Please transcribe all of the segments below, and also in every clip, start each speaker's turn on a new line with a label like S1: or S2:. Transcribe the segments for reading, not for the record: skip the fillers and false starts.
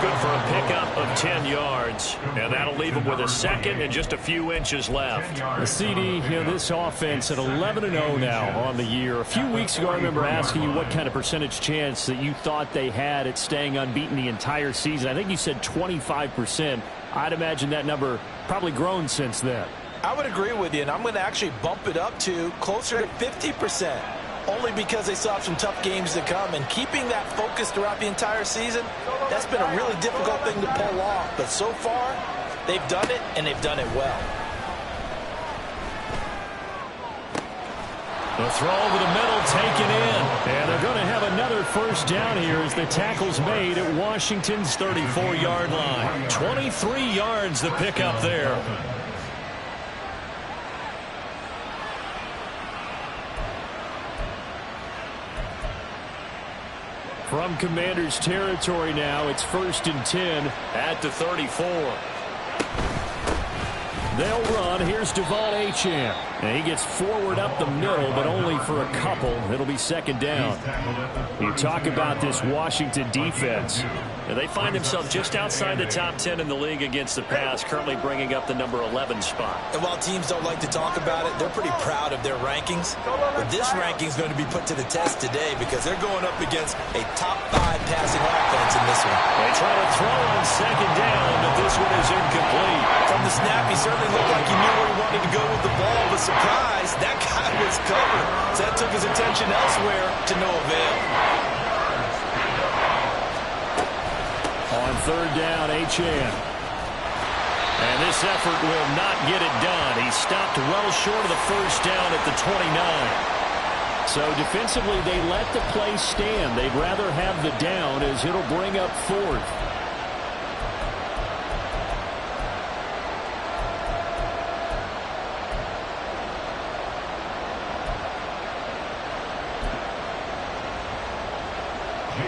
S1: good for a pickup of 10 yards. And that'll leave him with a second and just a few inches left.
S2: The CD, this offense at 11-0 now on the year. A few weeks ago, I remember asking you what kind of percentage chance that you thought they had at staying unbeaten the entire season. I think you said 25%. I'd imagine that number probably grown since then.
S3: I would agree with you, and I'm going to actually bump it up to closer to 50%. Only because they still have some tough games to come, and keeping that focus throughout the entire season, that's been a really difficult thing to pull off. But so far, they've done it, and they've done it well.
S2: The throw over the middle taken in. And they're going to have another first down here as the tackle's made at Washington's 34-yard line. 23 yards the pickup there. From Commanders territory now, it's 1st and 10 at the 34. They'll run. Here's Devon Achane. And he gets forward up the middle, but only for a couple. It'll be 2nd down. You talk about this Washington defense.
S1: And they find themselves just outside the top 10 in the league against the pass, currently bringing up the number 11 spot.
S3: And while teams don't like to talk about it, they're pretty proud of their rankings. But this ranking is going to be put to the test today because they're going up against a top 5 passing offense in this one.
S1: They try to throw on 2nd down, but this one is incomplete.
S3: From the snap, he certainly looked like he knew where he wanted to go with the ball, but surprise, that guy was covered. So that took his attention elsewhere to no avail.
S2: On 3rd down, Achane. And this effort will not get it done. He stopped well short of the first down at the 29. So defensively, they let the play stand. They'd rather have the down as it'll bring up 4th.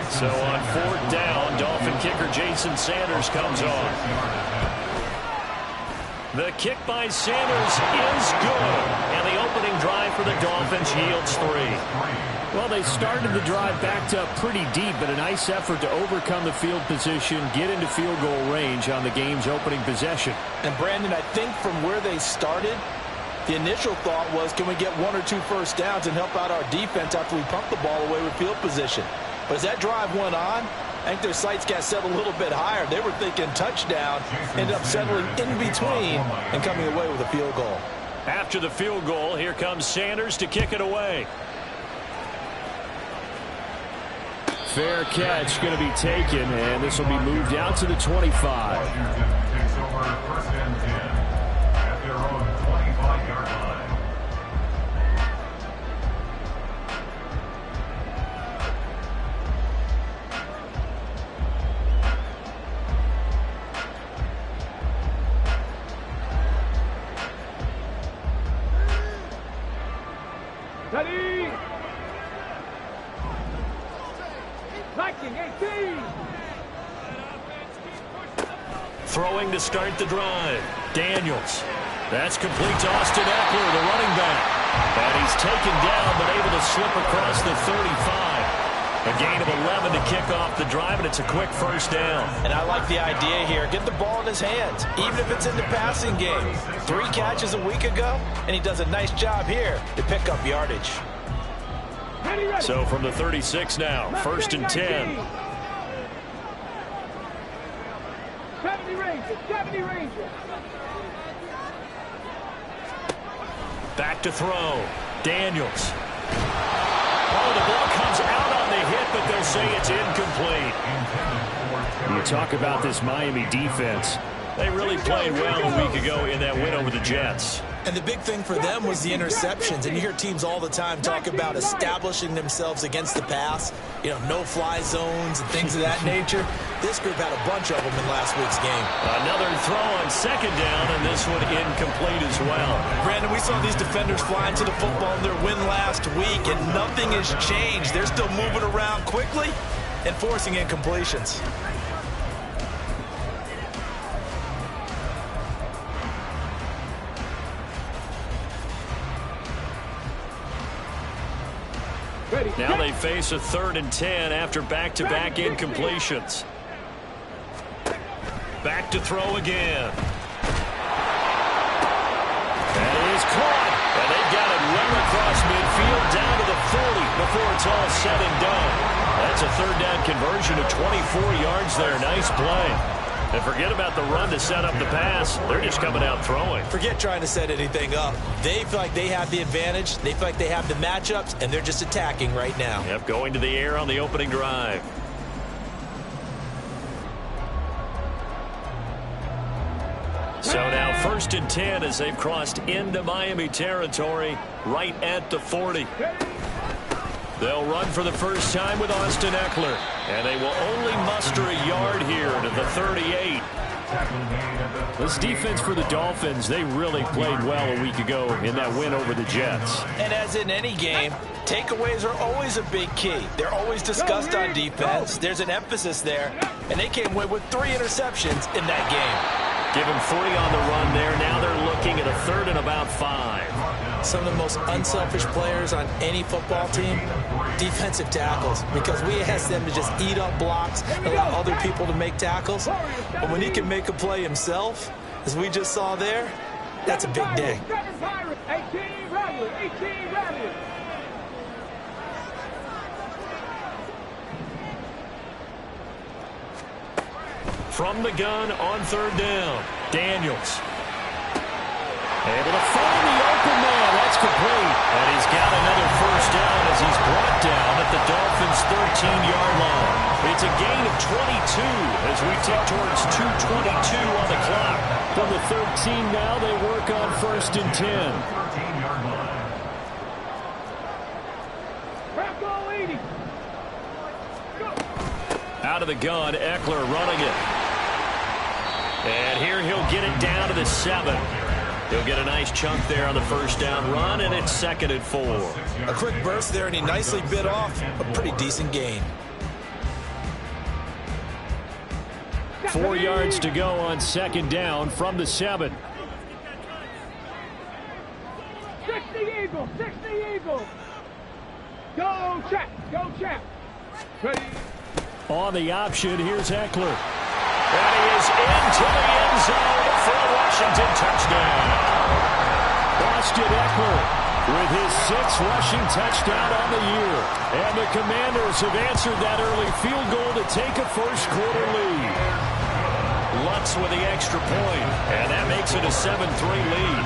S2: So on 4th down, Dolphin kicker Jason Sanders comes on.
S1: The kick by Sanders is good. And the opening drive for the Dolphins yields 3.
S2: Well, they started the drive backed up pretty deep, but a nice effort to overcome the field position, get into field goal range on the game's opening possession.
S3: And Brandon, I think from where they started, the initial thought was, can we get 1 or 2 first downs and help out our defense after we pump the ball away with field position? But as that drive went on, I think their sights got set a little bit higher. They were thinking touchdown, ended up settling in between and coming away with a field goal.
S1: After the field goal, here comes Sanders to kick it away.
S2: Fair catch going to be taken, and this will be moved out to the 25.
S4: Ready? Liking 18.
S1: Throwing to start the drive. Daniels. That's complete to Austin Eckler, the running back. And he's taken down, but able to slip across the 35. A gain of 11 to kick off the drive, and it's a quick first down.
S3: And I like the idea here. Get the ball in his hands, even if it's in the passing game. 3 catches a week ago, and he does a nice job here to pick up yardage.
S1: So from the 36 now, 1st and 10.
S4: 70 Rangers, 70 Rangers.
S1: Back to throw. Daniels. Oh, the ball comes out on the hit, but they'll say it's incomplete.
S2: You talk about this Miami defense.
S1: They really played well a week ago in that win over the Jets.
S3: And the big thing for them was the interceptions. And you hear teams all the time talk about establishing themselves against the pass. You know, no-fly zones and things of that nature. This group had a bunch of them in last week's game.
S1: Another throw on 2nd down, and this one incomplete as well.
S3: Brandon, we saw these defenders flying to the football in their win last week, and nothing has changed. They're still moving around quickly and forcing incompletions.
S1: Now they face a 3rd and 10 after back-to-back incompletions. Back to throw again. That is caught. And they've got it well across midfield down to the 40 before it's all said and done. That's a third down conversion of 24 yards there. Nice play. And forget about the run to set up the pass. They're just coming out throwing.
S3: Forget trying to set anything up. They feel like they have the advantage. They feel like they have the matchups, and they're just attacking right now.
S1: Yep, going to the air on the opening drive. So now 1st and 10 as they've crossed into Miami territory right at the 40. They'll run for the first time with Austin Eckler. And they will only muster a yard here to the 38.
S2: This defense for the Dolphins, they really played well a week ago in that win over the Jets.
S3: And as in any game, takeaways are always a big key. They're always discussed on defense. There's an emphasis there. And they came away with 3 interceptions in that game.
S1: Give them 3 on the run there. Now they're looking at a 3rd and about 5.
S3: Some of the most unselfish players on any football team, defensive tackles, because we ask them to just eat up blocks, allow other people to make tackles. But when he can make a play himself, as we just saw there, that's a big day.
S4: 18 Rattler, 18 Rattler.
S1: From the gun on 3rd down, Daniels. Able to find the open man. That's complete. And he's got another first down as he's brought down at the Dolphins' 13-yard line. It's a gain of 22 as we tick towards 2:22 on the clock.
S2: From the 13 now, they work on 1st and 10.
S4: Rocco 80.
S1: Out of the gun, Eckler running it. And here he'll get it down to the 7. He'll get a nice chunk there on the first down run, and it's 2nd and 4.
S3: A quick burst there, and he nicely bit off a pretty decent gain.
S2: 4 yards to go on 2nd down from the 7.
S4: 60 Eagles, 60 Eagles. Go, Chap, go, Chap. Ready.
S2: On the option, here's Eckler.
S1: And he is into the end zone for a Washington touchdown.
S2: Austin Eckler with his 6th rushing touchdown on the year. And the Commanders have answered that early field goal to take a first-quarter lead.
S1: Lutz with the extra point, and that makes it a 7-3 lead.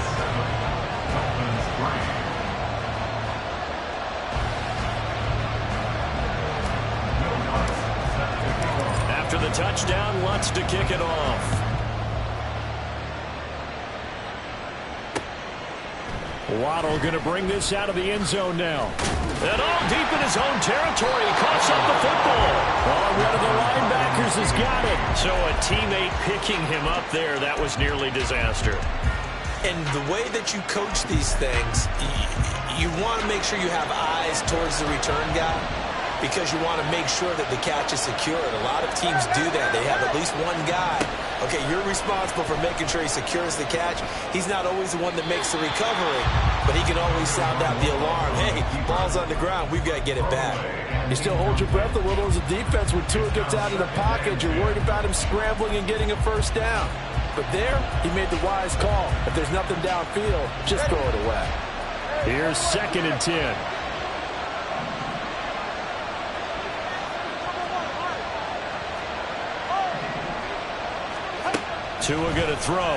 S1: After the touchdown, Lutz to kick it off.
S2: Waddle going to bring this out of the end zone now.
S1: And all deep in his own territory, he coughs up the football.
S2: Oh, one of the linebackers has got it.
S1: So a teammate picking him up there, that was nearly disaster.
S3: And the way that you coach these things, you want to make sure you have eyes towards the return guy, because you want to make sure that the catch is secured. A lot of teams do that. They have at least one guy. Okay, you're responsible for making sure he secures the catch. He's not always the one that makes the recovery, but he can always sound out the alarm. Hey, ball's on the ground. We've got to get it back.
S5: You still hold your breath a little as a defense when Tua gets out of the pocket. You're worried about him scrambling and getting a first down. But there, he made the wise call. If there's nothing downfield, just throw it away.
S2: Here's 2nd and 10.
S1: Tua going to throw.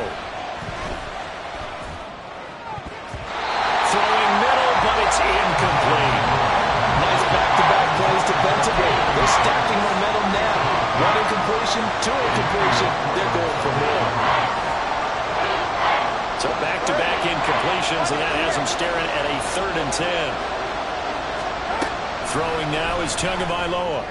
S1: Throwing middle, but it's incomplete.
S3: Nice back-to-back plays defensively. They're stacking momentum now. One incompletion, 2 incompletion. They're going for more.
S1: So back-to-back incompletions, and that has him staring at a 3rd and 10. Throwing now is Tagovailoa.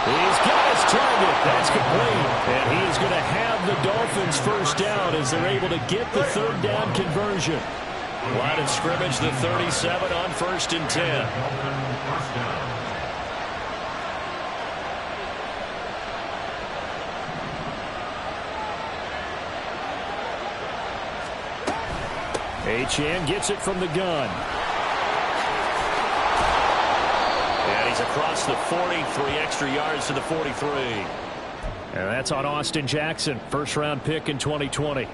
S2: He's got his target. That's complete. And he is going to have the Dolphins first down as they're able to get the 3rd down conversion.
S1: Line of scrimmage, the 37 on 1st and 10.
S2: Achane gets it from the gun.
S1: And he's across the 40, 3 extra yards to the 43.
S2: And that's on Austin Jackson, first-round pick in 2020.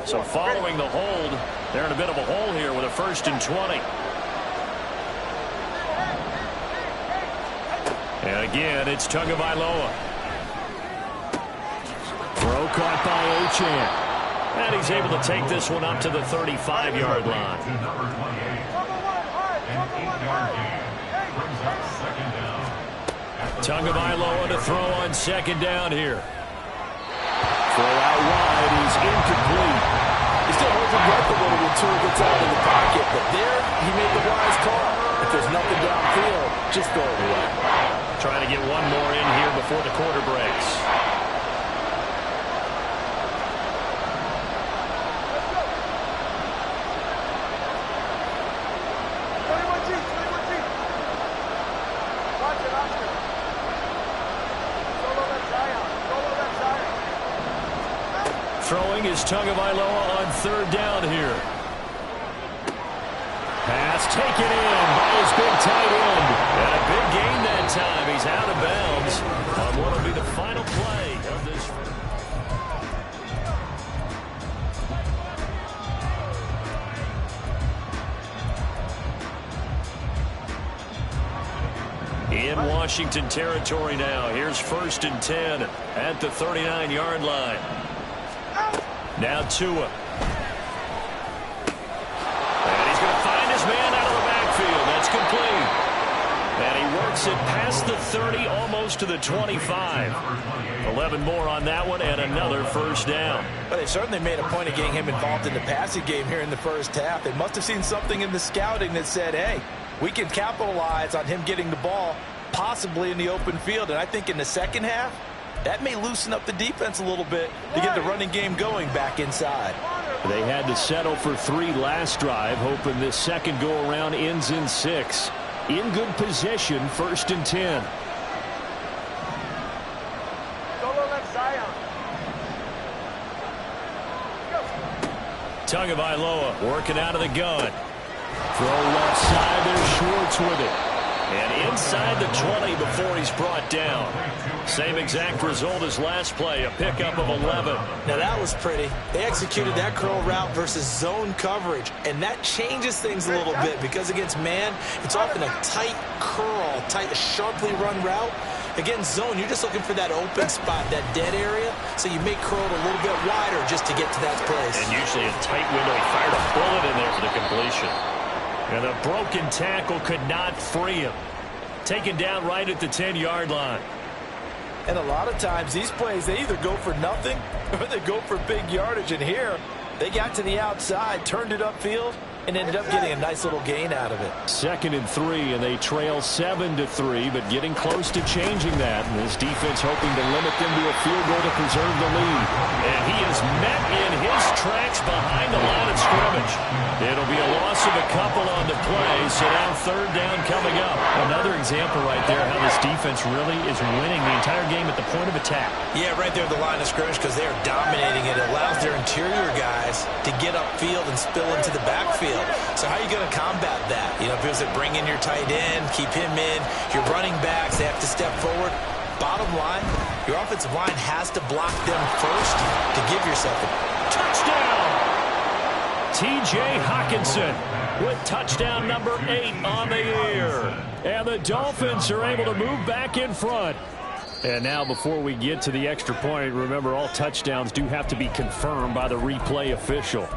S2: So following the hold, they're in a bit of a hole here with a 1st and 20. And again, it's Tagovailoa. Throw caught by Achane. And he's able to take this one up to the 35-yard line. Tagovailoa to throw on 2nd down here. Throw out wide is incomplete.
S5: He still holds his breath a little when Tua gets out of the pocket, but there he made the wise call. If there's nothing downfield, just throw it away.
S2: Trying to get one more in here before the quarter breaks. Throwing is Tagovailoa on 3rd down here. Pass taken in by his big tight end. And a big gain that time. He's out of bounds on what will be the final play of this. In Washington territory now. Here's 1st and 10 at the 39-yard line. Now Tua. And he's going to find his man out of the backfield. That's complete. And he works it past the 30, almost to the 25. 11 more on that one, and another 1st down.
S3: But they certainly made a point of getting him involved in the passing game here in the 1st half. They must have seen something in the scouting that said, hey, we can capitalize on him getting the ball, possibly in the open field. And I think in the 2nd half, that may loosen up the defense a little bit to get the running game going back inside.
S2: They had to settle for 3 last drive, hoping this second go-around ends in 6. In good position, 1st and 10. Tagovailoa working out of the gun. Throw left side, there's Schwartz with it. And inside the 20 before he's brought down. Same exact result as last play, a pickup of 11.
S3: Now that was pretty. They executed that curl route versus zone coverage, and that changes things a little bit because against man, it's often a tight curl, tight, sharply run route. Against zone, you're just looking for that open spot, that dead area, so you make curl a little bit wider just to get to that place.
S2: And usually a tight window. He fired a bullet in there for the completion. And a broken tackle could not free him. Taken down right at the 10-yard line.
S3: And a lot of times these plays, they either go for nothing or they go for big yardage. And here, they got to the outside, turned it upfield, and ended up getting a nice little gain out of it.
S2: 2nd and 3, and they trail 7-3, but getting close to changing that. And this defense hoping to limit them to a field goal to preserve the lead. And he is met in his tracks behind the line of scrimmage. It'll be a loss of a couple on the play, so now 3rd down coming up. Another example right there how this defense really is winning the entire game at the point of attack.
S3: Yeah, right there at the line of scrimmage because they are dominating it. It allows their interior guys to get upfield and spill into the backfield. So how are you going to combat that? You know, people say bring in your tight end, keep him in. Your running backs, they have to step forward. Bottom line, your offensive line has to block them first to give yourself a
S2: touchdown. T.J. Hockenson with touchdown number 8 on the year. And the Dolphins are able to move back in front. And now before we get to the extra point, remember all touchdowns do have to be confirmed by the replay official.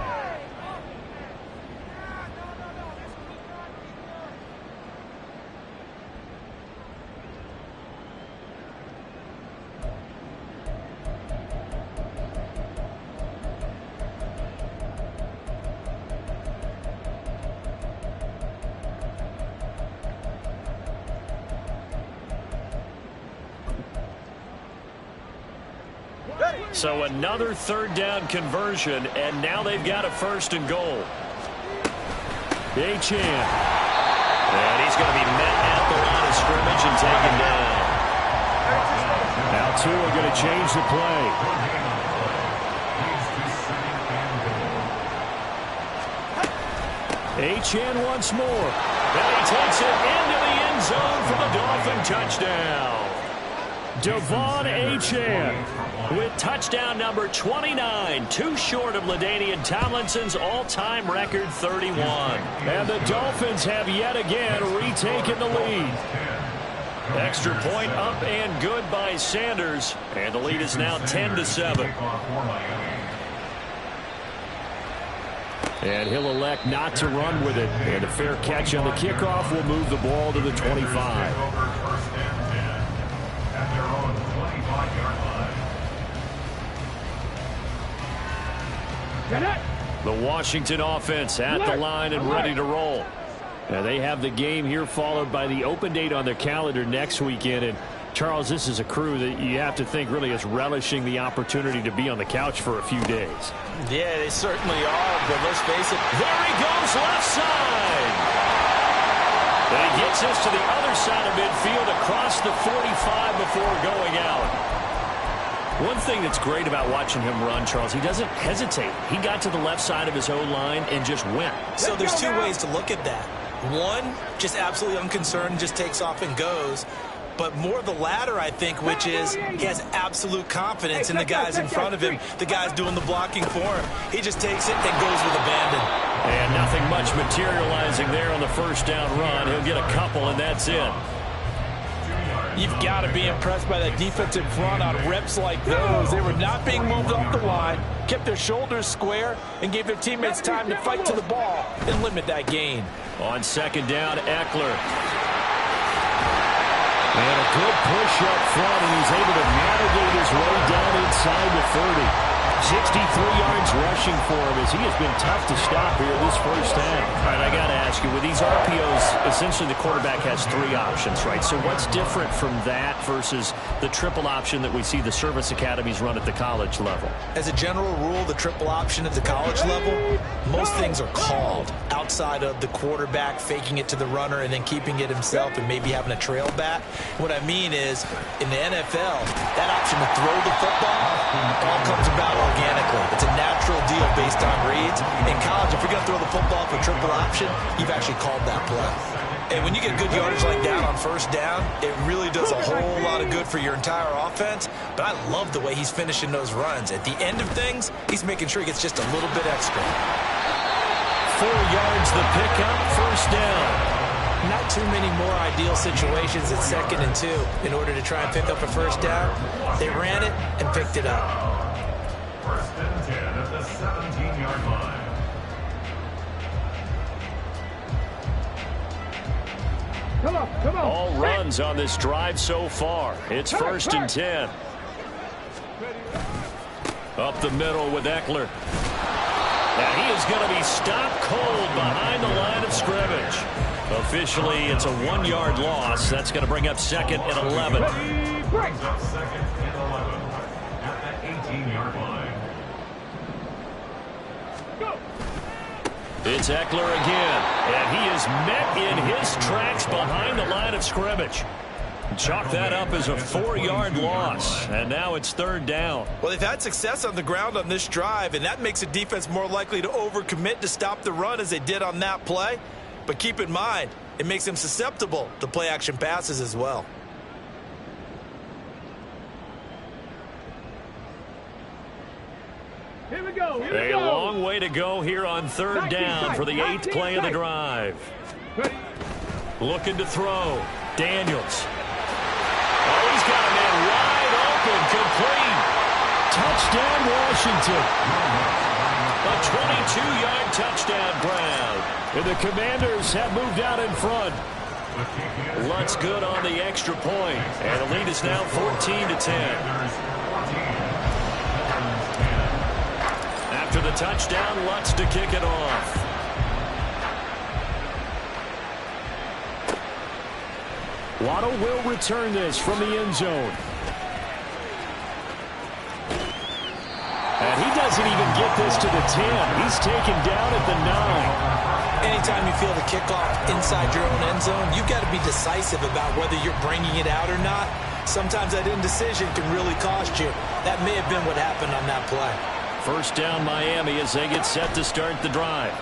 S2: So another 3rd down conversion, and now they've got a 1st and goal. Achane. And he's going to be met at the line of scrimmage and taken down. Now Tua going to change the play. Achane once more. And he takes it into the end zone for the Dolphin touchdown. Devon Achane with touchdown number 29, too short of LaDainian Tomlinson's all-time record 31. And the Dolphins have yet again retaken the lead. Extra point up and good by Sanders, and the lead is now 10-7. And he'll elect not to run with it. And a fair catch on the kickoff will move the ball to the 25. The Washington offense at the line and ready to roll. Now they have the game here followed by the open date on their calendar next weekend. And Charles, this is a crew that you have to think really is relishing the opportunity to be on the couch for a few days.
S3: Yeah, they certainly are, but let's face it.
S2: There he goes, left side. And he gets us to the other side of midfield across the 45 before going out. One thing that's great about watching him run, Charles, he doesn't hesitate. He got to the left side of his O-line and just went.
S3: So there's two ways to look at that. One, just absolutely unconcerned, just takes off and goes. But more the latter, I think, which is he has absolute confidence in the guys in front of him, the guys doing the blocking for him. He just takes it and goes with abandon.
S2: And nothing much materializing there on the first down run. He'll get a couple, and that's it.
S3: You've got to be impressed by that defensive front on reps like those. They were not being moved off the line, kept their shoulders square, and gave their teammates time to fight to the ball and limit that gain.
S2: On second down, Eckler. And a good push up front, and he's able to navigate his way down inside the 30. 63 yards rushing for him as he has been tough to stop here this first half. All right, I got to ask you, with these RPOs, essentially the quarterback has three options, right? So what's different from that versus the triple option that we see the service academies run at the college level?
S3: As a general rule, the triple option at the college level, most things are called outside of the quarterback faking it to the runner and then keeping it himself and maybe having a trail back. What I mean is, in the NFL, that option to throw the football all comes about organically. It's a natural deal based on reads. In college, if you're going to throw the football for triple option, you've actually called that play. And when you get good yardage like that on first down, it really does a whole lot of good for your entire offense. But I love the way he's finishing those runs. At the end of things, he's making sure he gets just a little bit extra.
S2: 4 yards the pickup, first down.
S3: Not too many more ideal situations at 2nd and 2 in order to try and pick up a first down. They ran it and picked it up.
S6: First and 10 at the 17-yard line.
S4: Come on.
S2: All runs on this drive so far. It's first and 10. Up the middle with Eckler. And he is going to be stopped cold behind the line of scrimmage. Officially, it's a 1-yard loss. That's going to bring up 2nd and 11.
S6: Brings up 2nd and 11 at the 18-yard line.
S2: It's Eckler again, and he is met in his tracks behind the line of scrimmage. Chalk that up as a 4-yard loss, and now it's 3rd down.
S3: Well, they've had success on the ground on this drive, and that makes the defense more likely to overcommit to stop the run as they did on that play. But keep in mind, it makes them susceptible to play-action passes as well.
S4: Here we go.
S2: A long way to go here on 3rd down for the 8th play of the drive. Looking to throw. Daniels. Oh, he's got a man wide open, complete. Touchdown, Washington. A 22-yard touchdown grab. And the Commanders have moved out in front. Lutz good on the extra point. And the lead is now 14-10. After the touchdown, Lutz to kick it off. Waddle will return this from the end zone. And he doesn't even get this to the 10. He's taken down at the 9.
S3: Anytime you feel the kickoff inside your own end zone, you've got to be decisive about whether you're bringing it out or not. Sometimes that indecision can really cost you. That may have been what happened on that play.
S2: First down Miami as they get set to start the drive.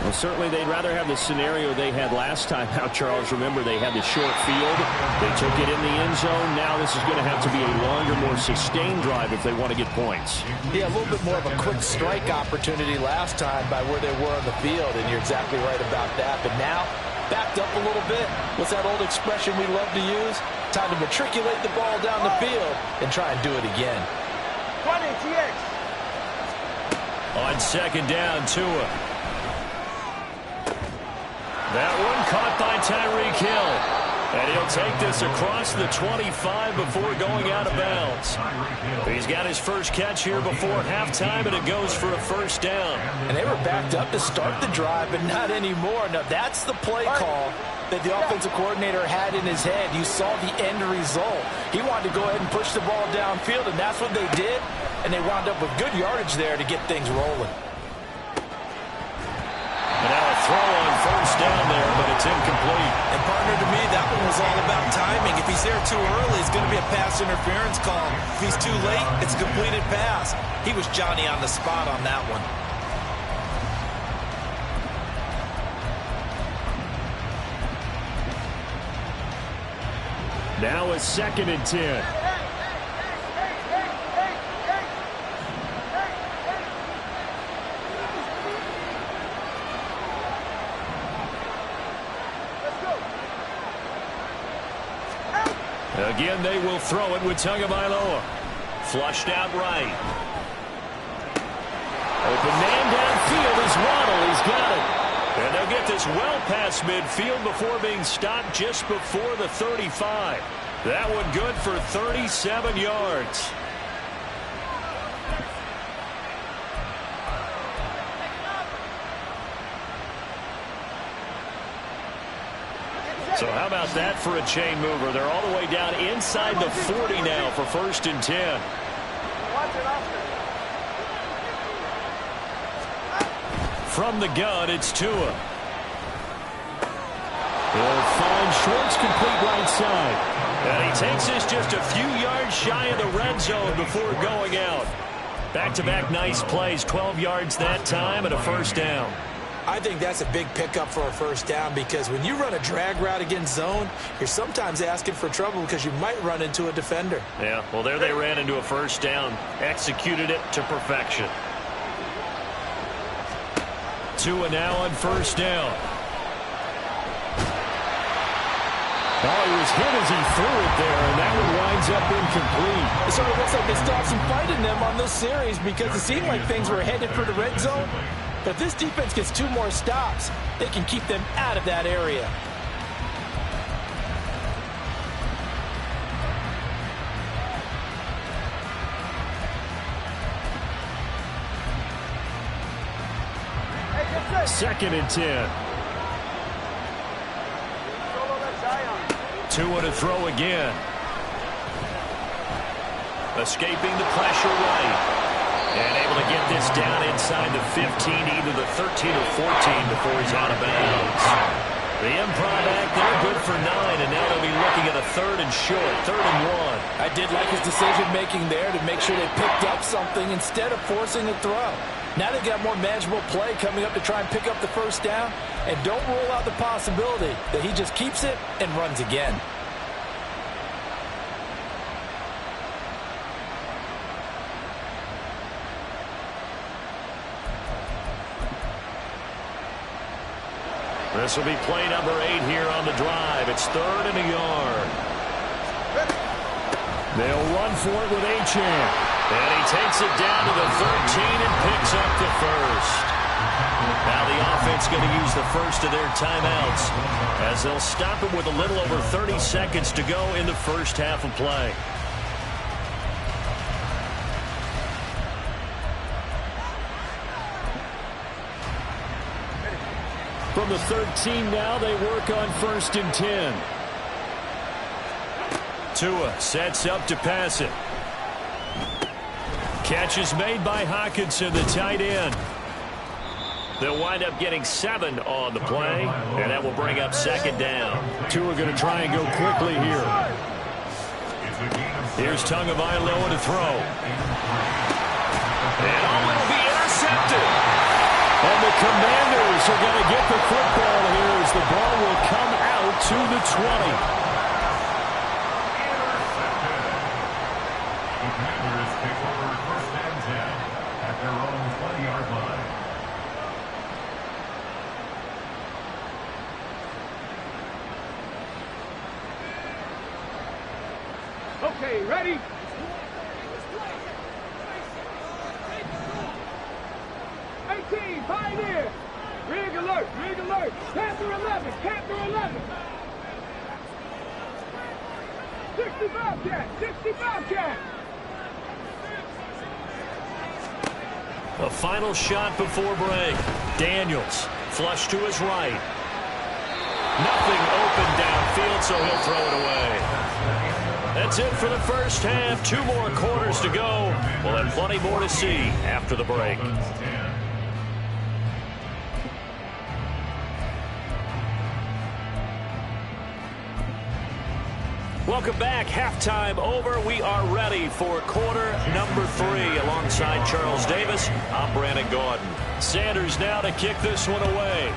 S2: Well, certainly they'd rather have the scenario they had last time out, Charles. Remember, they had the short field. They took it in the end zone. Now this is going to have to be a longer, more sustained drive if they want to get points.
S3: Yeah, a little bit more of a quick strike opportunity last time by where they were on the field, and you're exactly right about that. But now, backed up a little bit. What's that old expression we love to use? Time to matriculate the ball down the field and try and do it again.
S4: 20, TX.
S1: On second down, Tua. That one caught by Tyreek Hill. And he'll take this across the 25 before going out of bounds. He's got his first catch here before halftime, and it goes for a first down.
S3: And they were backed up to start the drive, but not anymore. Now, that's the play call that the offensive coordinator had in his head. You saw the end result. He wanted to go ahead and push the ball downfield, and that's what they did. And they wound up with good yardage there to get things rolling.
S1: And now a throw on first down there, but it's incomplete.
S3: And partner, to me, that one was all about timing. If he's there too early, it's going to be a pass interference call. If he's too late, it's a completed pass. He was Johnny on the spot on that one.
S2: Now a 2nd and 10.
S1: Again, they will throw it with Tagovailoa. Flushed out right. Open man downfield is Waddle. He's got it. And they'll get this well past midfield before being stopped just before the 35. That one good for 37 yards. So how about that for a chain mover? They're all the way down inside the 40 now for 1st and 10. From the gun, it's Tua. He'll find Schwartz complete right side. And he takes this just a few yards shy of the red zone before going out. Back-to-back nice plays, 12 yards that time and a first down.
S3: I think that's a big pickup for a first down because when you run a drag route against zone, you're sometimes asking for trouble because you might run into a defender.
S1: Yeah, well, there they ran into a first down. Executed it to perfection. Tua now on first down.
S2: Oh, he was hit as he threw it there, and that one winds up incomplete.
S3: It sort of looks like they stopped some fight in them on this series because it seemed like things were headed for the red zone. But if this defense gets 2 more stops, they can keep them out of that area.
S2: Second and 10.
S1: Tua to throw again. Escaping the pressure right. And able to get this down inside the 15, either the 13 or 14 before he's out of bounds. The improv act there, good for 9, and now they'll be looking at a 3rd and short, 3rd and 1.
S3: I did like his decision-making there to make sure they picked up something instead of forcing a throw. Now they've got more manageable play coming up to try and pick up the first down, and don't rule out the possibility that he just keeps it and runs again.
S1: This will be play number 8 here on the drive. It's 3rd and a yard.
S2: They'll run for it with Achane.
S1: And he takes it down to the 13 and picks up the first. Now the offense going to use the first of their timeouts as they'll stop it with a little over 30 seconds to go in the first half of play.
S2: From the 13 now, they work on 1st and 10.
S1: Tua sets up to pass it. Catch is made by Hockenson, the tight end. They'll wind up getting 7 on the play, and that will bring up 2nd down.
S2: Tua going to try and go quickly here.
S1: Here's Tagovailoa to throw. And it'll be intercepted.
S2: And the Commanders are going to get the football here as the ball will come out to the 20.
S6: The Commanders take over 1st and 10 at their own 20-yard line.
S4: Okay, ready? Pioneer! Rig alert! Rig alert! Panther 11! Panther 11! 65 cat! 65 cat!
S1: A final shot before break. Daniels, flush to his right. Nothing open downfield, so he'll throw it away. That's it for the first half. 2 more quarters to go. We'll have plenty more to see after the break. Welcome back. Halftime over. We are ready for quarter number 3. Alongside Charles Davis, I'm Brandon Gordon. Sanders now to kick this one away.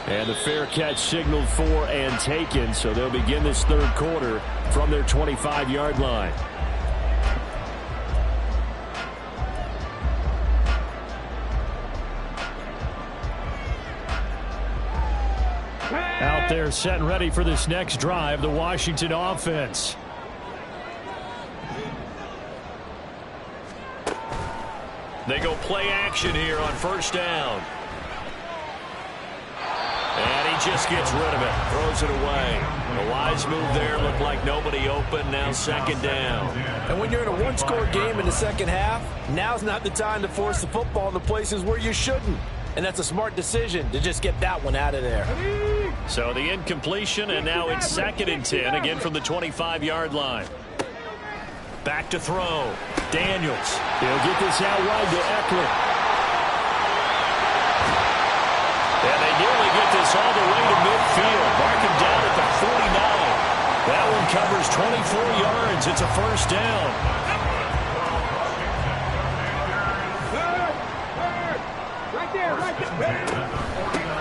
S2: And the fair catch signaled for and taken, so they'll begin this third quarter from their 25-yard line. Out there set and ready for this next drive, the Washington offense.
S1: They go play action here on first down. And he just gets rid of it, throws it away. A wise move there, looked like nobody open, now second down.
S5: And when you're in a one-score game in the second half, now's not the time to force the football in the places where you shouldn't. And that's a smart decision to just get that one out of there.
S1: So the incompletion, and now it's 2nd and 10, again from the 25-yard line. Back to throw. Daniels.
S2: He'll get this out wide to Eckler.
S1: And they nearly get this all the way to midfield. Mark him down at the 49. That one covers 24 yards. It's a first down.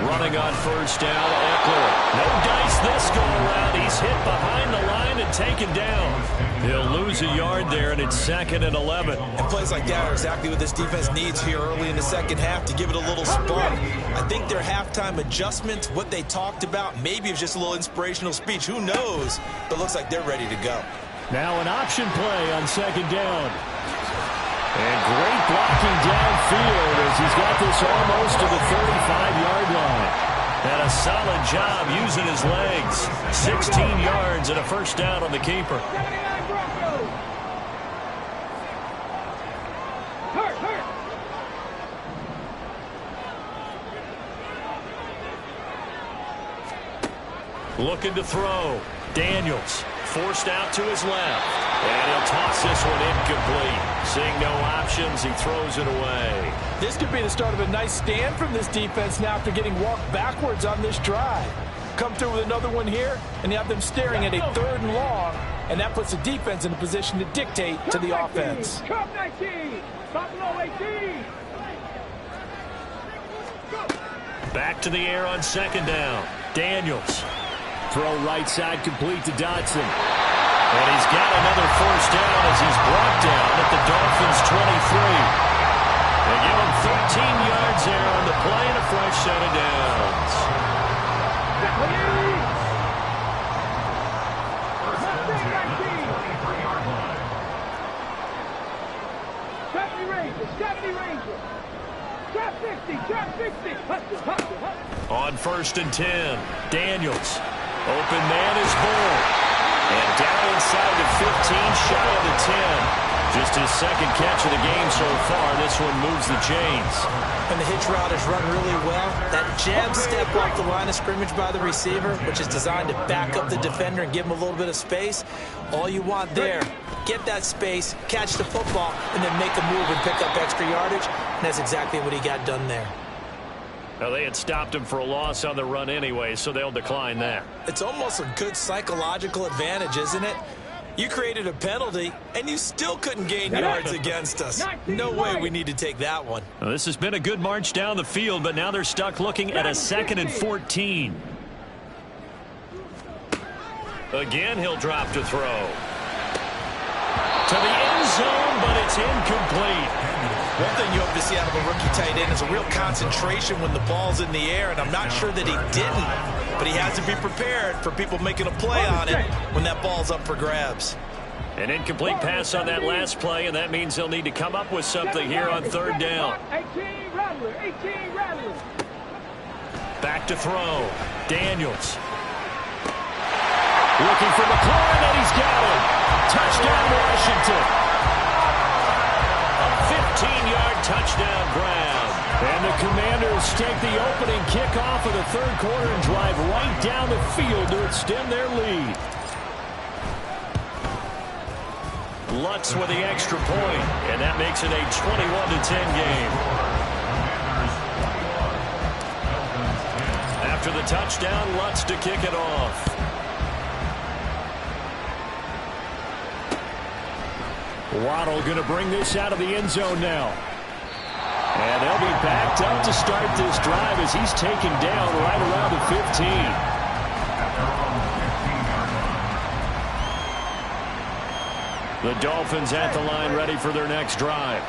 S1: Running on first down, Eckler. No dice this go around. He's hit behind the line and taken down. He'll lose a yard there, and it's 2nd and 11.
S3: And plays like that are exactly what this defense needs here early in the second half to give it a little spark. I think their halftime adjustment, what they talked about, maybe it was just a little inspirational speech. Who knows? But it looks like they're ready to go.
S2: Now an option play on second down. And great blocking downfield as he's got this almost to the 35-yard line.
S1: And a solid job using his legs. 16 yards and a first down on the keeper. Looking to throw. Daniels forced out to his left. And he'll toss this one incomplete. Seeing no options, he throws it away.
S5: This could be the start of a nice stand from this defense now after getting walked backwards on this drive. Come through with another one here, and you have them staring at a 3rd and long, and that puts the defense in a position to dictate to the offense.
S4: Cup 19, Buffalo 18.
S1: Back to the air on second down. Daniels.
S2: Throw right side complete to Dotson.
S1: And he's got another first down as he's brought down at the Dolphins' 23. They give him 13 yards there on the play and a fresh set of downs. On 1st and 10, Daniels. Open man is Bull. And down inside the 15, shy of the 10. Just his 2nd catch of the game so far. This one moves the chains.
S3: And the hitch route is run really well. That jab step off the line of scrimmage by the receiver, which is designed to back up the defender and give him a little bit of space. All you want there, get that space, catch the football, and then make a move and pick up extra yardage. And that's exactly what he got done there.
S1: Now, they had stopped him for a loss on the run anyway, so they'll decline that.
S3: It's almost a good psychological advantage, isn't it?
S5: You created a penalty, and you still couldn't gain yards against us. No way we need to take that one.
S2: Well, this has been a good march down the field, but now they're stuck looking at a 2nd and 14. Again, he'll drop to throw. To the end zone, but it's incomplete.
S3: One thing you hope to see out of a rookie tight end is a real concentration when the ball's in the air, and I'm not sure that he didn't, but he has to be prepared for people making a play on it when that ball's up for grabs.
S2: An incomplete pass on that last play, and that means they'll need to come up with something here on 3rd down.
S4: 18 Rattler, 18 Rattler.
S2: Back to throw. Daniels. Looking for McLaurin, and he's got him. Touchdown, Washington. A 15-yard touchdown grab. And the Commanders take the opening kickoff of the 3rd quarter and drive right down the field to extend their lead. Lutz with the extra point, and that makes it a 21-10 game. After the touchdown, Lutz to kick it off. Waddle going to bring this out of the end zone now. And they'll be backed up to start this drive as he's taken down right around the 15. The Dolphins at the line ready for their next drive.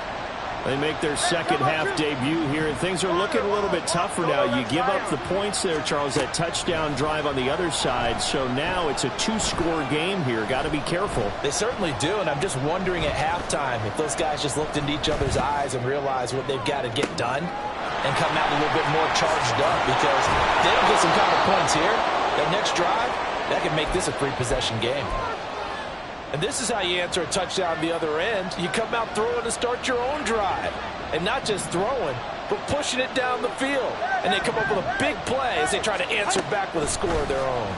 S2: They make their 2nd half debut here, and things are looking a little bit tougher now. You give up the points there, Charles, that touchdown drive on the other side. So now it's a 2-score game here. Got to be careful.
S3: They certainly do, and I'm just wondering at halftime if those guys just looked into each other's eyes and realized what they've got to get done and come out a little bit more charged up, because if they don't get some kind of points here, that next drive, that could make this a 3-possession game. And this is how you answer a touchdown the other end. You come out throwing to start your own drive. And not just throwing, but pushing it down the field. And they come up with a big play as they try to answer back with a score of their own.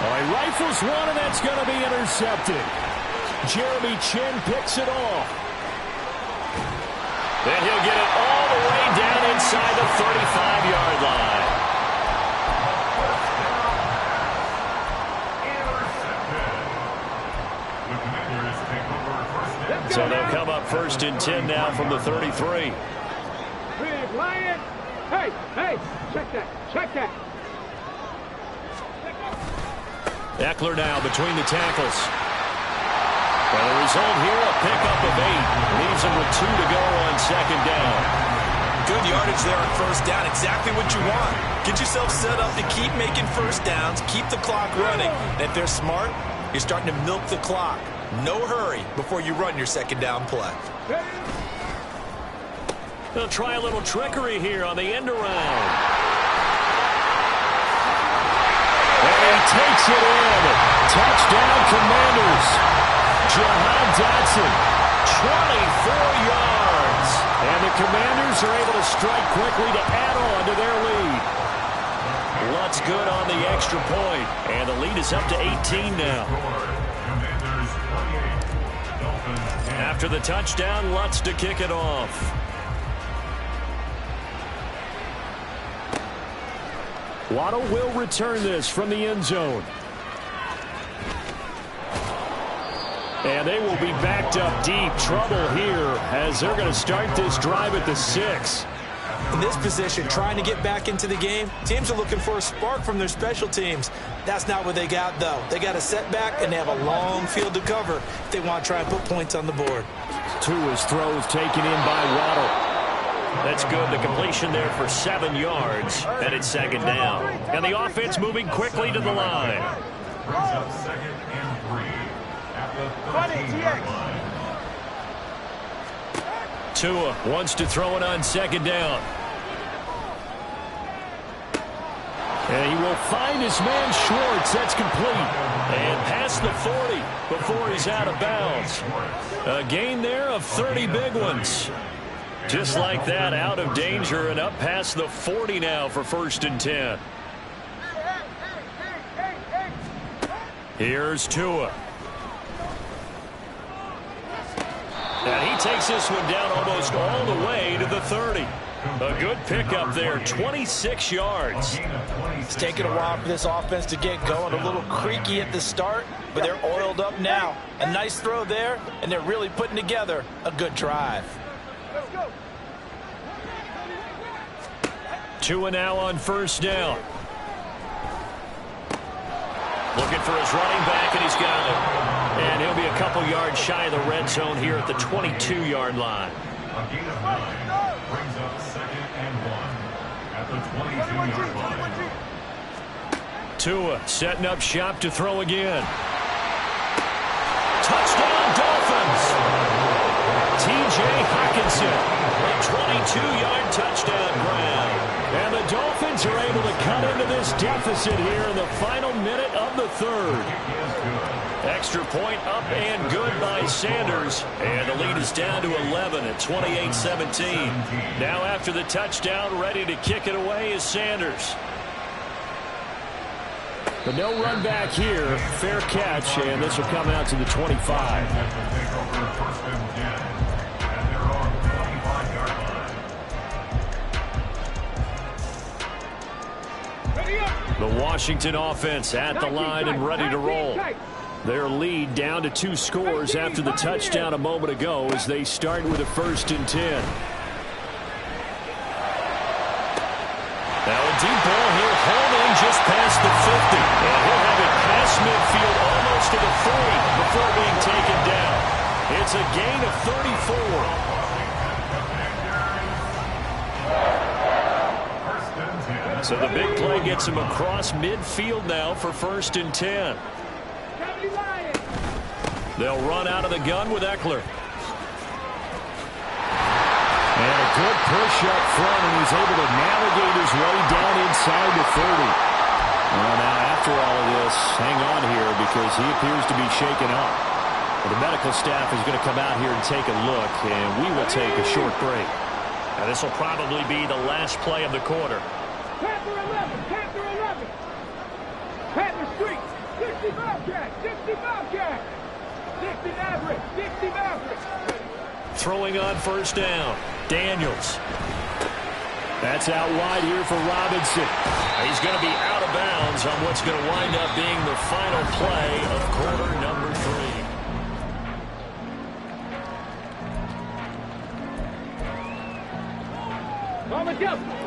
S2: All right, rifles one, and that's going to be intercepted. Jeremy Chin picks it off. Then he'll get it all the way down inside the 35-yard line. So they'll come up 1st and 10 now from the 33.
S4: Big Lion. Hey, check that.
S2: Eckler now between the tackles. And the result here, a pickup of 8. Leaves him with 2 to go on 2nd down.
S3: Good yardage there on 1st down. Exactly what you want. Get yourself set up to keep making 1st downs, keep the clock running. And if they're smart, you're starting to milk the clock. No hurry before you run your 2nd down play.
S2: They'll try a little trickery here on the end around. And he takes it in. Touchdown, Commanders. Jahan Dotson, 24 yards. And the Commanders are able to strike quickly to add on to their lead. Lutz good on the extra point. And the lead is up to 18 now. After the touchdown, Lutz to kick it off. Waddle will return this from the end zone. And they will be backed up deep. Trouble here as they're going to start this drive at the 6.
S3: In this position, trying to get back into the game, teams are looking for a spark from their special teams. That's not what they got, though. They got a setback, and they have a long field to cover if they want to try and put points on the board.
S2: Tua's throws taken in by Waddle. That's good. The completion there for 7 yards, and it's 2nd down. And the offense moving quickly to the line.
S6: Brings up 2nd and 3 at the 13-yard line.
S2: Tua wants to throw it on 2nd down. And he will find his man Schwartz. That's complete. And past the 40 before he's out of bounds. A gain there of 30 big ones. Just like that, out of danger and up past the 40 now for 1st and 10. Here's Tua.
S1: And he takes this one down almost all the way to the 30. A good pickup there, 26 yards.
S3: It's taken a while for this offense to get going. A little creaky at the start, but they're oiled up now. A nice throw there, and they're really putting together a good drive.
S4: Let's go.
S1: 2 and now on first down. Looking for his running back, and he's got it. And he'll be a couple yards shy of the red zone here at the 22-yard line.
S6: A gain of 9 brings up 2nd and 1 at the 22-yard line.
S1: Tua setting up shop to throw again. Touchdown, Dolphins! T.J. Hockenson, a 22-yard touchdown grab. And the Dolphins are able to cut into this deficit here in the final minute of the third. Extra point up and good by Sanders. And the lead is down to 11 at 28-17. Now after the touchdown, ready to kick it away is Sanders. But no run back here. Fair catch, and this will come out to the 25. The Washington offense at the line and ready to roll. Their lead down to 2 scores after the touchdown a moment ago as they start with a 1st and 10. Now a deep ball here, holding just past the 50. And he'll have it past midfield almost to the 40 before being taken down. It's a gain of 34. So the big play gets him across midfield now for 1st and 10. They'll run out of the gun with Eckler. And a good push up front, and he's able to navigate his way down inside the 30. Well, now after all of this, hang on here because he appears to be shaken up. Well, the medical staff is going to come out here and take a look, and we will take a short break. Now, this will probably be the last play of the quarter.
S4: Panther 11, Panther 11. Panther Street, 60 Bobcat, 60 Bobcat. 60 Maverick, 60 Maverick.
S1: Throwing on first down, Daniels. That's out wide here for Robinson. He's going to be out of bounds on what's going to wind up being the final play of quarter number 3.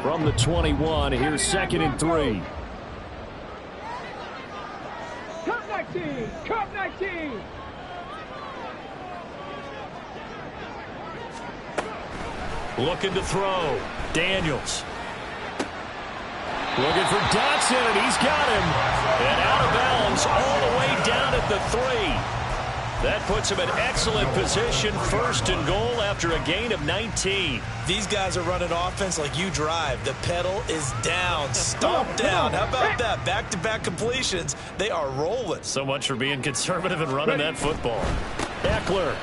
S1: From the 21, here's 2nd and 3.
S4: Cup 19, Cup 19.
S1: Looking to throw. Daniels. Looking for Dotson, and he's got him. And out of bounds all the way down at the 3. That puts him in excellent position, 1st and goal after a gain of 19.
S3: These guys are running offense like you drive. The pedal is down, stomp down. How about that? Back-to-back completions. They are rolling.
S1: So much for being conservative and running that football. Eckler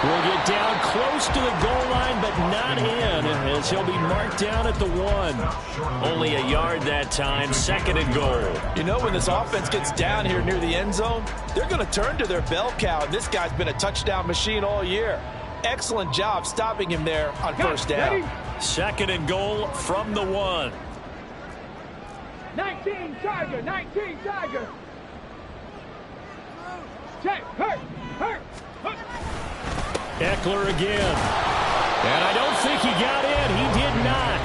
S1: will get down close to the goal line, but not in, as he'll be marked down at the 1. Only a yard that time, 2nd and goal.
S3: You know, when this offense gets down here near the end zone, they're going to turn to their bell cow, and this guy's been a touchdown machine all year. Excellent job stopping him there on first down.
S1: 2nd and goal from the 1.
S4: 19 Tiger, 19 Tiger. Check, hurt.
S1: Eckler again. And I don't think he got in. He did not.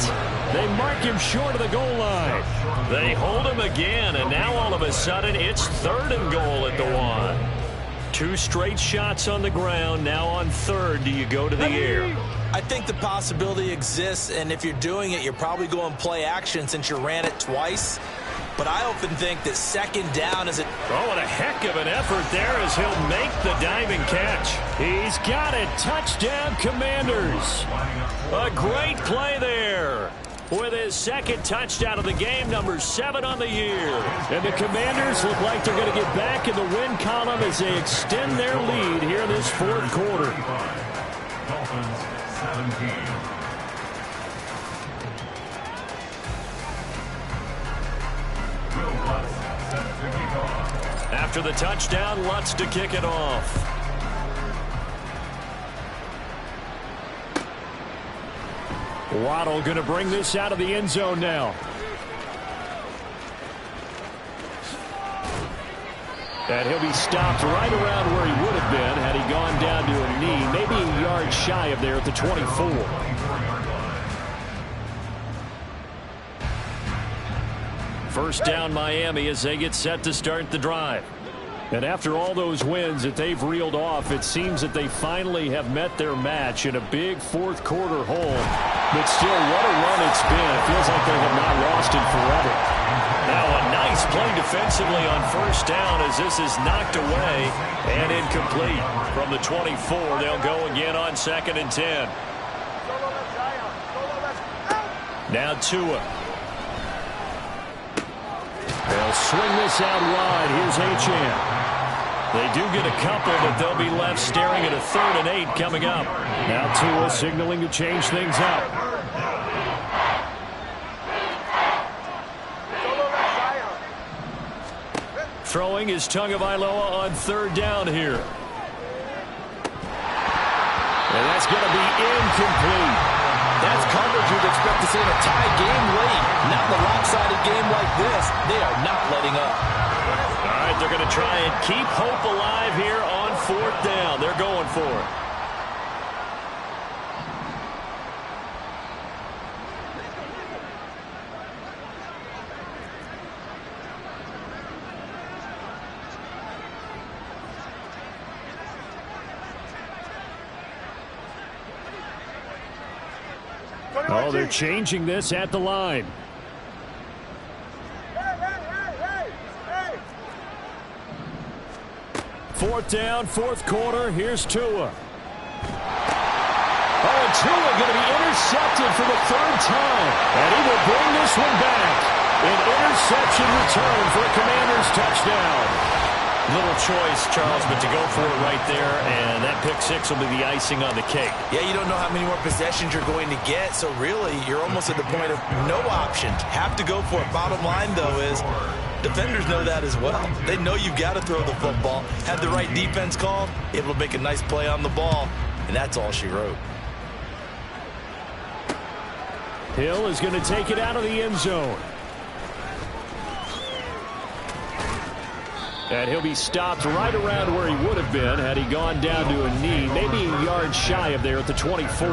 S1: They mark him short of the goal line. They hold him again, and now all of a sudden it's 3rd and goal at the 1. 2 straight shots on the ground. Now on 3rd, do you go to the air?
S3: I think the possibility exists, and if you're doing it, you're probably going play action since you ran it twice. But I often think that 2nd down is a...
S1: Oh, and a heck of an effort there as he'll make the diving catch. He's got it. Touchdown, Commanders. A great play there. With his 2nd touchdown of the game, number 7 on the year. And the Commanders look like they're going to get back in the win column as they extend their lead here in this 4th quarter.
S6: Dolphins 17.
S1: After the touchdown, Lutz to kick it off.
S2: Waddle going to bring this out of the end zone now. And he'll be stopped right around where he would have been had he gone down to a knee, maybe a yard shy of there at the 24. First down Miami as they get set to start the drive. And after all those wins that they've reeled off, it seems that they finally have met their match in a big fourth quarter hole. But still, what a run it's been. It feels like they have not lost in forever.
S1: Now a nice play defensively on first down as this is knocked away and incomplete. From the 24, they'll go again on 2nd and 10. Now Tua.
S2: They'll swing this out wide. Here's Achane.
S1: They do get a couple, but they'll be left staring at a 3rd and 8 coming up.
S2: Now Tua signaling to change things up.
S1: Throwing is Tagovailoa on 3rd down here.
S2: And that's going to be incomplete.
S3: That's coverage you'd expect to see in a tie game late. Not in a lopsided game like this. They are not letting up.
S1: All right, they're going to try and keep hope alive here on 4th down. They're going for it.
S2: Oh, they're changing this at the line. Fourth down, fourth quarter. Here's Tua.
S1: Oh, and Tua going to be intercepted for the 3rd time.
S2: And he will bring this one back. An interception return for a Commanders touchdown.
S1: Little choice, Charles, but to go for it right there, and that pick 6 will be the icing on the cake.
S3: Yeah, you don't know how many more possessions you're going to get, so really you're almost at the point of no options. Have to go for it. Bottom line, though, is defenders know that as well. They know you've got to throw the football. Had the right defense called, able to make a nice play on the ball, and that's all she wrote.
S2: Hill is going to take it out of the end zone. And he'll be stopped right around where he would have been had he gone down to a knee, maybe a yard shy of there at the 24.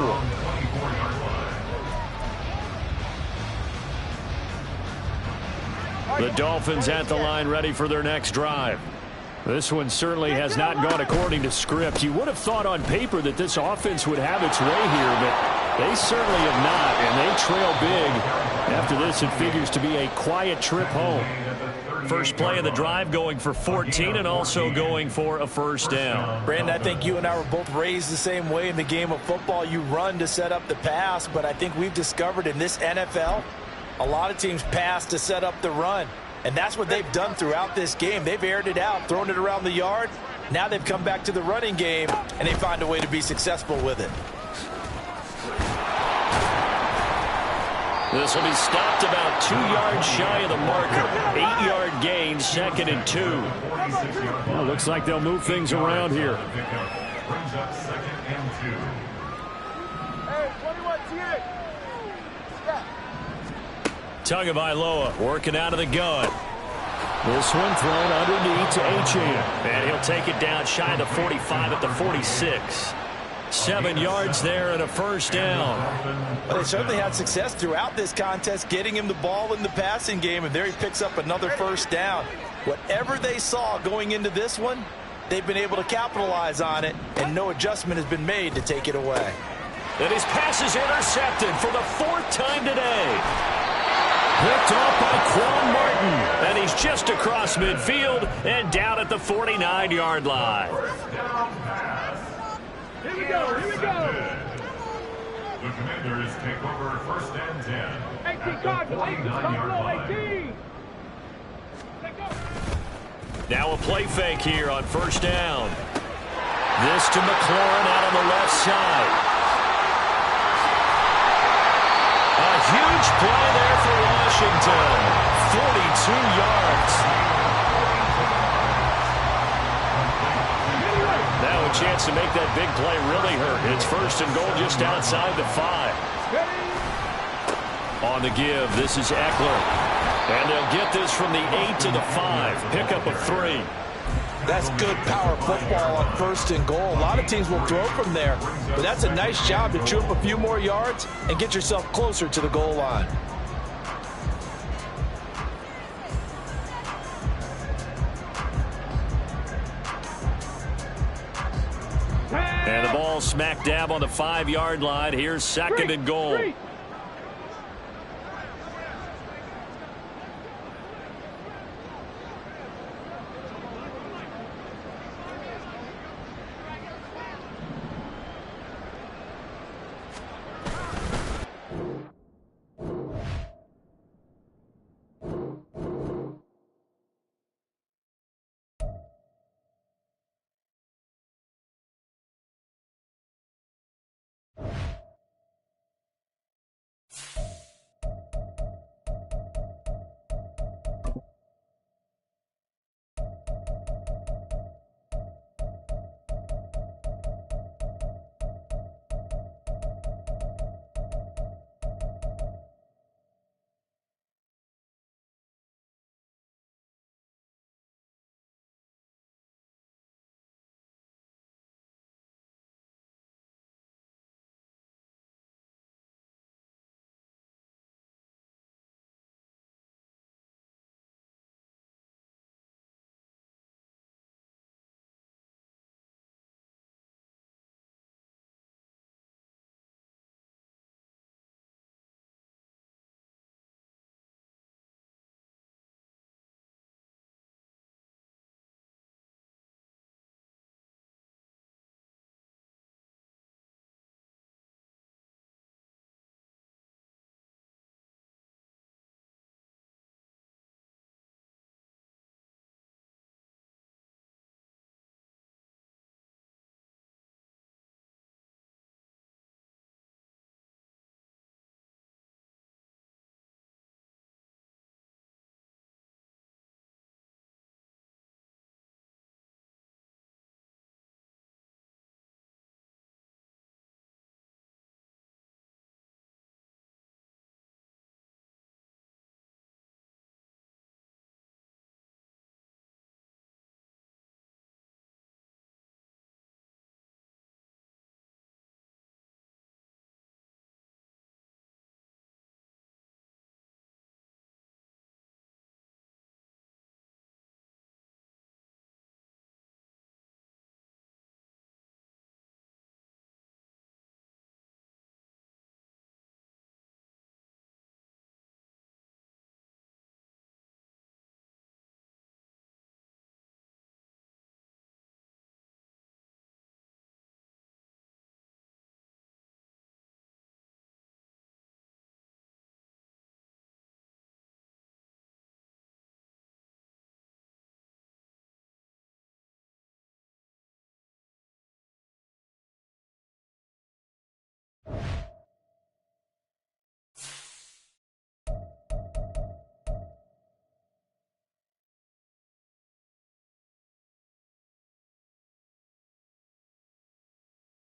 S1: The Dolphins at the line ready for their next drive.
S2: This one certainly has not gone according to script. You would have thought on paper that this offense would have its way here, but they certainly have not, and they trail big. After this, it figures to be a quiet trip home.
S1: First play of the drive going for 14 and also going for a 1st down.
S3: Brandon, I think you and I were both raised the same way in the game of football. You run to set up the pass, but I think we've discovered in this NFL, a lot of teams pass to set up the run. And that's what they've done throughout this game. They've aired it out, thrown it around the yard. Now they've come back to the running game, and they find a way to be successful with it.
S1: This will be stopped about 2 yards shy of the marker. 8-yard gain, 2nd and 2.
S2: Well, looks like they'll move things around here.
S6: Brings up 2nd and 2.
S4: Hey, 21 T8.
S1: Tagovailoa working out of the gun.
S2: This one thrown underneath to Achane.
S1: And he'll take it down shy of the 45 at the 46. 7 yards there and a 1st down.
S3: Well, they certainly had success throughout this contest, getting him the ball in the passing game, and there he picks up another 1st down. Whatever they saw going into this one, they've been able to capitalize on it, and no adjustment has been made to take it away.
S1: And his pass is intercepted for the 4th time today.
S2: Picked off by Quan Martin.
S1: And he's just across midfield and down at the 49-yard line.
S4: Here we go, here we go.
S6: The Commanders take over 1st and 10.
S4: 18 Cardinals, 18. Let's go.
S1: Now a play fake here on 1st down. This to McLaurin out on the left side. A huge play there for Washington. 42 yards. Now a chance to make that big play really hurt. It's 1st and goal just outside the 5. On the give, this is Eckler. And they'll get this from the 8 to the 5. Pickup of 3.
S3: That's good power football on 1st and goal. A lot of teams will throw from there, but that's a nice job to chew up a few more yards and get yourself closer to the goal line.
S1: And the ball smack dab on the 5-yard line. Here's 2nd and goal.